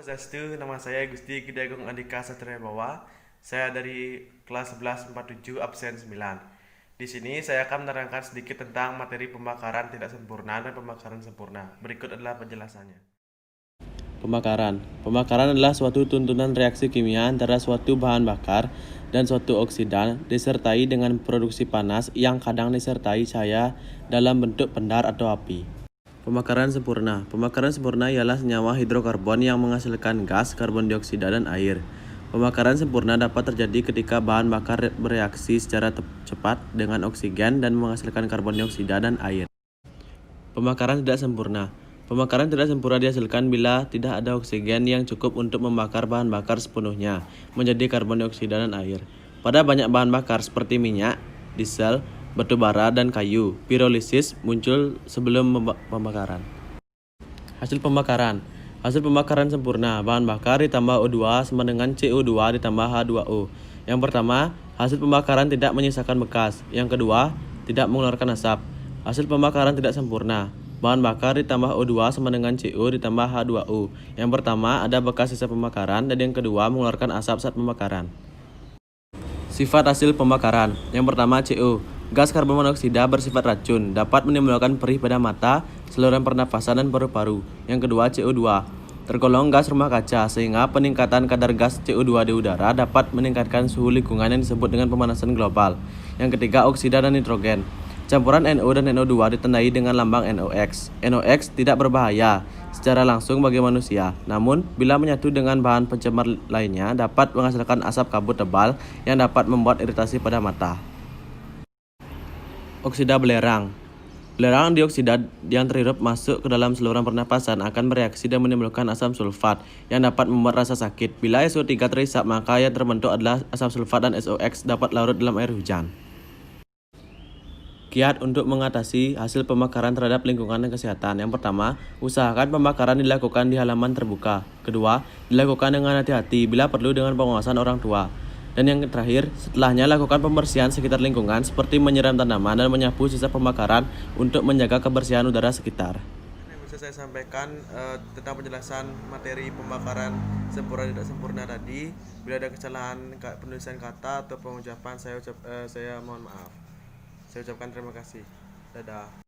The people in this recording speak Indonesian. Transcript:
Swastiastu, nama saya Gusti Gede Agung Andika Satria Bawa. Saya dari kelas 1147 absen 9. Di sini saya akan menerangkan sedikit tentang materi pembakaran tidak sempurna dan pembakaran sempurna. Berikut adalah penjelasannya. Pembakaran. Pembakaran adalah suatu tuntunan reaksi kimia antara suatu bahan bakar dan suatu oksidan disertai dengan produksi panas yang kadang disertai cahaya dalam bentuk pendar atau api. Pembakaran sempurna. Pembakaran sempurna ialah senyawa hidrokarbon yang menghasilkan gas, karbon dioksida, dan air. Pembakaran sempurna dapat terjadi ketika bahan bakar bereaksi secara cepat dengan oksigen dan menghasilkan karbon dioksida dan air. Pembakaran tidak sempurna. Pembakaran tidak sempurna dihasilkan bila tidak ada oksigen yang cukup untuk membakar bahan bakar sepenuhnya menjadi karbon dioksida dan air. Pada banyak bahan bakar seperti minyak, diesel, batu bara, dan kayu, pirolisis muncul sebelum pembakaran. Hasil pembakaran. Hasil pembakaran sempurna, bahan bakar ditambah O2 sama dengan CO2 ditambah H2O. Yang pertama, hasil pembakaran tidak menyisakan bekas. Yang kedua, tidak mengeluarkan asap. Hasil pembakaran tidak sempurna, bahan bakar ditambah O2 sama dengan CO ditambah H2O. Yang pertama, ada bekas sisa pembakaran, dan yang kedua, mengeluarkan asap saat pembakaran. Sifat hasil pembakaran. Yang pertama, CO. Gas karbon monoksida bersifat racun, dapat menimbulkan perih pada mata, saluran pernafasan, dan paru-paru. Yang kedua, CO2. Tergolong gas rumah kaca, sehingga peningkatan kadar gas CO2 di udara dapat meningkatkan suhu lingkungan yang disebut dengan pemanasan global. Yang ketiga, oksida dan nitrogen. Campuran NO dan NO2 ditandai dengan lambang NOx. NOx tidak berbahaya secara langsung bagi manusia, namun bila menyatu dengan bahan pencemar lainnya dapat menghasilkan asap kabut tebal yang dapat membuat iritasi pada mata. Oksida belerang. Belerang dioksida yang terhirup masuk ke dalam saluran pernapasan akan bereaksi dan menimbulkan asam sulfat yang dapat membuat rasa sakit. Bila SO3 terhisap, maka yang terbentuk adalah asam sulfat dan SOx dapat larut dalam air hujan. Kiat untuk mengatasi hasil pembakaran terhadap lingkungan dan kesehatan. Yang pertama, usahakan pembakaran dilakukan di halaman terbuka. Kedua, dilakukan dengan hati-hati bila perlu dengan pengawasan orang tua. Dan yang terakhir, setelahnya lakukan pembersihan sekitar lingkungan seperti menyiram tanaman dan menyapu sisa pembakaran untuk menjaga kebersihan udara sekitar. Yang bisa saya sampaikan tentang penjelasan materi pembakaran sempurna tidak sempurna tadi. Bila ada kesalahan penulisan kata atau pengucapan, saya mohon maaf. Saya ucapkan terima kasih. Dadah.